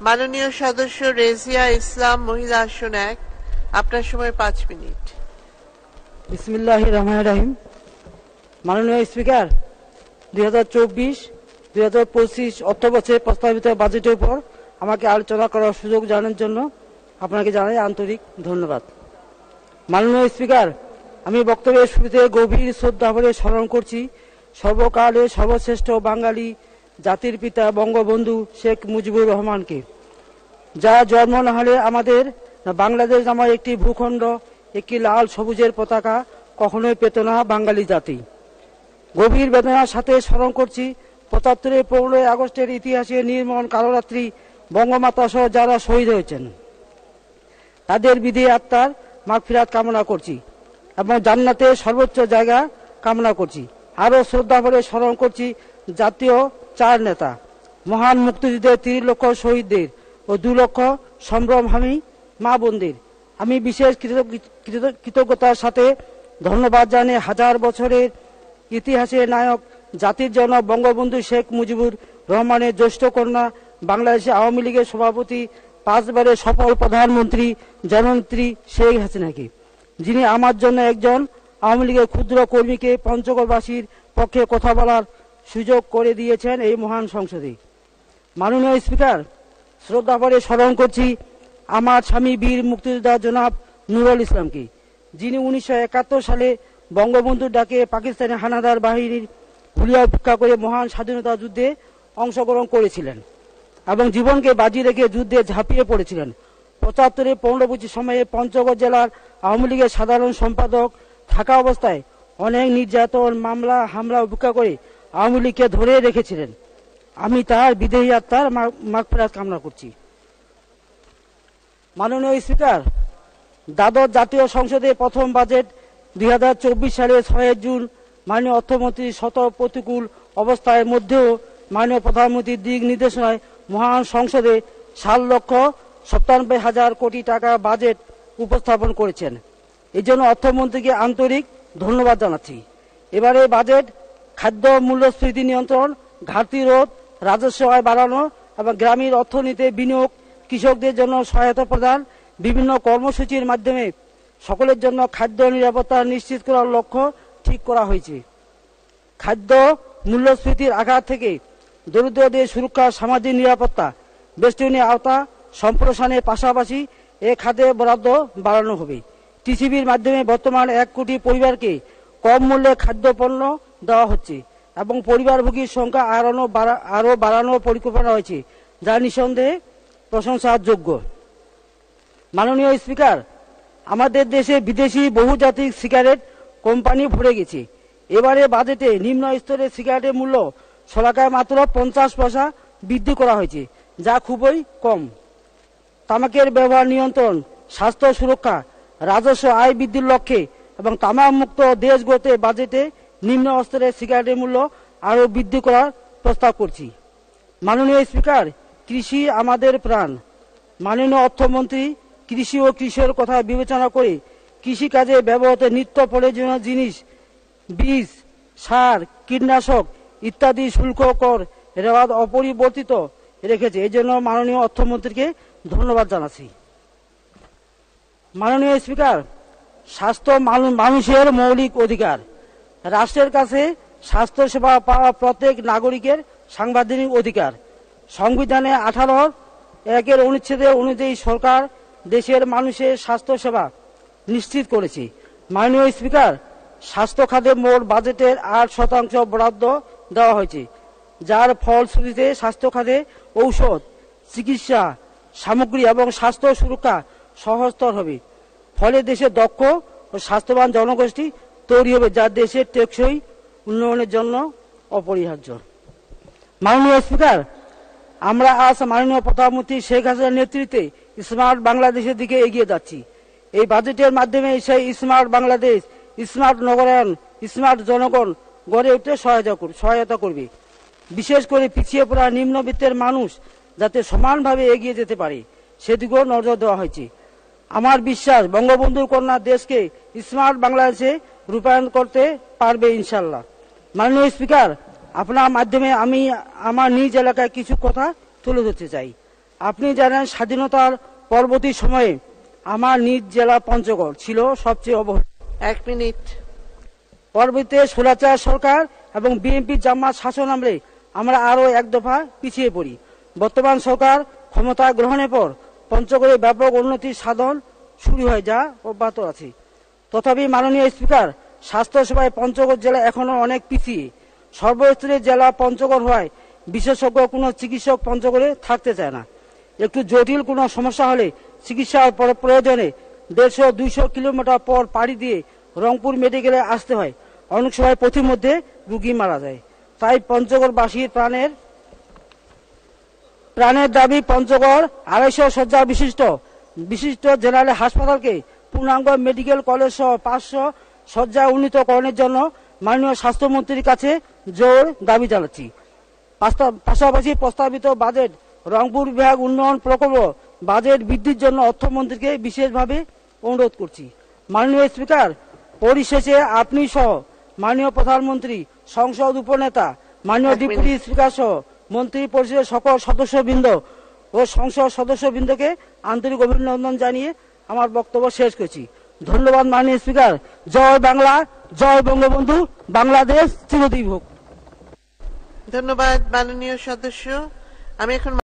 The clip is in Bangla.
মাননীয় সদস্য রেজিয়া ইসলাম, মহিলা আসন 1, আপনার সময় 5 মিনিট। বিসমিল্লাহির রহমানির রহিম। মাননীয় স্পিকার, 2024-2025 অর্থবছরের প্রস্তাবিত বাজেটের উপর আমাকে আলোচনা করার সুযোগ জানানোর জন্য আপনাকে জানাই আন্তরিক ধন্যবাদ। মাননীয় স্পিকার, আমি বক্তব্যের শুরুতে গভীর শ্রদ্ধা ভরে স্মরণ করছি সর্বকালের সর্বশ্রেষ্ঠ বাঙালি জাতির পিতা বঙ্গবন্ধু শেখ মুজিবুর রহমানকে, যা জন্ম না হলে আমাদের বাংলাদেশ নামের একটি ভূখণ্ড, একটি লাল সবুজের পতাকা কখনোই পেত না বাঙালি জাতি। গভীর বেদনার সাথে স্মরণ করছি 75-এর 15 আগস্টের ইতিহাসে নির্মম কালরাত্রি বঙ্গমাতা সহ যারা শহীদ হয়েছেন, তাদের বিধি আত্মার মাগফিরাত কামনা করছি এবং জান্নাতের সর্বোচ্চ জায়গা কামনা করছি। আরও শ্রদ্ধা ভরে স্মরণ করছি জাতীয় 4 নেতা, মহান মুক্তিযুদ্ধের 3 লক্ষ শহীদদের ও 2 লক্ষ সম্ভ্রমহামী মা বোনদের আমি বিশেষ কৃতজ্ঞতার সাথে ধন্যবাদ জানিয়ে হাজার বছরের ইতিহাসের নায়ক জাতির জনক বঙ্গবন্ধু শেখ মুজিবুর রহমানের জ্যেষ্ঠ কন্যা, বাংলাদেশ আওয়ামী লীগের সভাপতি, 5 বারের সফল প্রধানমন্ত্রী জননেত্রী শেখ হাসিনাকে, যিনি আমার জন্য একজন আওয়ামী লীগের ক্ষুদ্র কর্মীকে পঞ্চগড়বাসীর পক্ষে কথা বলার সুযোগ করে দিয়েছেন এই মহান সংসদে। মাননীয় স্পিকার, শ্রদ্ধা ভরে স্মরণ করছি আমার স্বামী বীর মুক্তিযোদ্ধা জনাব নুরুল ইসলামকে, যিনি 1971 সালে বঙ্গবন্ধুর ডাকে পাকিস্তানি হানাদার বাহিনীর হুলিয়া উপেক্ষা করে মহান স্বাধীনতা যুদ্ধে অংশগ্রহণ করেছিলেন এবং জীবনকে বাজি রেখে যুদ্ধে ঝাঁপিয়ে পড়েছিলেন। 75-এর 15 সময়ে পঞ্চগড় জেলার আওয়ামী লীগের সাধারণ সম্পাদক থাকা অবস্থায় অনেক নির্যাতন, মামলা, হামলা উপেক্ষা করে আওয়ামী লীগকে ধরে রেখেছিলেন। আমি তার বিদেহী আত্মার মাগফিরাত কামনা করছি। মাননীয় স্পিকার, দ্বাদশ জাতীয় সংসদে প্রথম বাজেট 2024 সালের 6 জুন মাননীয় অর্থমন্ত্রী শত প্রতিকূল অবস্থার মধ্যেও মাননীয় প্রধানমন্ত্রীর দিক নির্দেশনায় মহান সংসদে 7,97,000 কোটি টাকা বাজেট উপস্থাপন করেছেন। এই জন্য অর্থমন্ত্রীকে আন্তরিক ধন্যবাদ জানাচ্ছি। এবারে বাজেট খাদ্য মূল্যস্ফীতি নিয়ন্ত্রণ, ঘাটতি রোধ, রাজস্ব আয় বাড়ানো এবং গ্রামীণ অর্থনীতিতে বিনিয়োগ, কৃষকদের জন্য সহায়তা প্রদান, বিভিন্ন কর্মসূচির মাধ্যমে সকলের জন্য খাদ্য নিরাপত্তা নিশ্চিত করার লক্ষ্য ঠিক করা হয়েছে। খাদ্য মূল্যস্ফীতির আঘাত থেকে দরিদ্রদের সুরক্ষা, সামাজিক নিরাপত্তা বেষ্টনী আওতা সম্প্রসারণের পাশাপাশি এ খাতে বরাদ্দ বাড়ানো হবে। টিসিবির মাধ্যমে বর্তমান 1 কোটি পরিবারকে কম মূল্যে খাদ্যপণ্য দেওয়া হচ্ছে এবং পরিবারভোগীর সংখ্যা আরও বাড়ানোর পরিকল্পনা হয়েছে, যা নিঃসন্দেহে প্রশংসার যোগ্য। মাননীয় স্পিকার, আমাদের দেশে বিদেশি বহুজাতিক সিগারেট কোম্পানি ভরে গেছে। এবারে বাজেটে নিম্ন স্তরের সিগারেটের মূল্য শলাকায় মাত্র 50 পয়সা বৃদ্ধি করা হয়েছে, যা খুবই কম। তামাকের ব্যবহার নিয়ন্ত্রণ, স্বাস্থ্য সুরক্ষা, রাজস্ব আয় বৃদ্ধির লক্ষ্যে এবং তামাক মুক্ত দেশ গড়তে বাজেটে নিম্ন স্তরের সিগারেটের মূল্য আরও বৃদ্ধি করার প্রস্তাব করছি। মাননীয় স্পিকার, কৃষি আমাদের প্রাণ। মাননীয় অর্থমন্ত্রী কৃষি ও কৃষকের কথা বিবেচনা করে কৃষিকাজে ব্যবহৃত নিত্য প্রয়োজনীয় জিনিস, বীজ, সার, কীটনাশক ইত্যাদি শুল্ক কর রেওয়াজ অপরিবর্তিত রেখেছে। এই জন্য মাননীয় অর্থমন্ত্রীকে ধন্যবাদ জানাচ্ছি। মাননীয় স্পিকার, স্বাস্থ্য মানুষের মৌলিক অধিকার। রাষ্ট্রের কাছে স্বাস্থ্য সেবা পাওয়া প্রত্যেক নাগরিকের সাংবিধানিক অধিকার। সংবিধানে 18(1) অনুচ্ছেদে অনুযায়ী সরকার দেশের মানুষের স্বাস্থ্য সেবা নিশ্চিত করেছে। মাননীয় স্পিকার, স্বাস্থ্য খাতে মোট বাজেটের 8% বরাদ্দ দেওয়া হয়েছে, যার ফলশ্রুতিতে স্বাস্থ্য খাতে ঔষধ, চিকিৎসা সামগ্রী এবং স্বাস্থ্য সুরক্ষা সহজতর হবে। ফলে দেশে দক্ষ ও স্বাস্থ্যবান জনগোষ্ঠী তৈরি হবে, যা দেশের টেকসই উন্নয়নের জন্য অপরিহার্য। মাননীয় স্পিকার, আমরা আজ মাননীয় প্রধানমন্ত্রী শেখ হাসিনার নেতৃত্বে স্মার্ট বাংলাদেশের দিকে এগিয়ে যাচ্ছি। এই বাজেটের মাধ্যমে সেই স্মার্ট বাংলাদেশ, স্মার্ট নগরায়ন, স্মার্ট জনগণ গড়ে উঠতে সহায়তা করবে। বিশেষ করে পিছিয়ে পড়া নিম্নবিত্তের মানুষ যাতে সমানভাবে এগিয়ে যেতে পারে সেদিকেও নজর দেওয়া হয়েছে। আমার বিশ্বাস বঙ্গবন্ধুর কন্যা দেশকে স্মার্ট বাংলাদেশে রূপায়ণ করতে পারবে ইনশাল্লাহ। মাননীয় স্পিকার, আপনার মাধ্যমে আমি আমার নিজ এলাকায় কিছু কথা তুলে ধরতে চাই। আপনি জানেন স্বাধীনতার পরবর্তী সময়ে আমার নিজ জেলা পঞ্চগড় ছিল সবচেয়ে অবহেলিত। 1 মিনিট। পরবর্তীতে স্বৈরাচার সরকার এবং বিএনপি জামাত শাসন আমলে আমরা আরো এক দফা পিছিয়ে পড়ি। বর্তমান সরকার ক্ষমতা গ্রহণের পর পঞ্চগড়ে ব্যাপক উন্নতির সাধন শুরু হয়, যা অব্যাহত আছে। তথাপি মাননীয় স্পিকার, স্বাস্থ্যসেবায় পঞ্চগড় জেলা এখনো অনেক পিছিয়ে। সর্বস্তরের জেলা পঞ্চগড় হওয়ায় বিশেষজ্ঞ কোনো চিকিৎসক পঞ্চগড়ে থাকতে চায় না। একটু জটিল কোনো সমস্যা হলে চিকিৎসার প্রয়োজনে 150-200 কিলোমিটার পর পাড়ি দিয়ে রংপুর মেডিকেলে আসতে হয়। অনেক সময় পথির মধ্যে রুগী মারা যায়। তাই পঞ্চগড়বাসীর প্রাণের দাবি পঞ্চগড় 250 শয্যা বিশিষ্ট জেনারেল হাসপাতালকে পূর্ণাঙ্গ মেডিকেল কলেজ সহ 500 শয্যা উন্নীতকরণের জন্য মাননীয় স্বাস্থ্যমন্ত্রীর কাছে জোর দাবি জানাচ্ছি। পাশাপাশি প্রস্তাবিত বাজেট রংপুর বিভাগ উন্নয়ন প্রকল্প বাজেট বৃদ্ধির জন্য অর্থমন্ত্রীকে বিশেষভাবে অনুরোধ করছি। মাননীয় স্পিকার, পরিশেষে আপনি সহ মাননীয় প্রধানমন্ত্রী, সংসদ উপনেতা, মাননীয় ডেপুটি স্পিকার সহ মন্ত্রী পরিষদের সকল সদস্যবৃন্দ ও সংসদ সদস্যবৃন্দকে আন্তরিক অভিনন্দন জানিয়ে আমার বক্তব্য শেষ করছি। ধন্যবাদ মাননীয় স্পিকার। জয় বাংলা, জয় বঙ্গবন্ধু, বাংলাদেশ চিরদিন হোক। ধন্যবাদ মাননীয় সদস্য। আমি এখন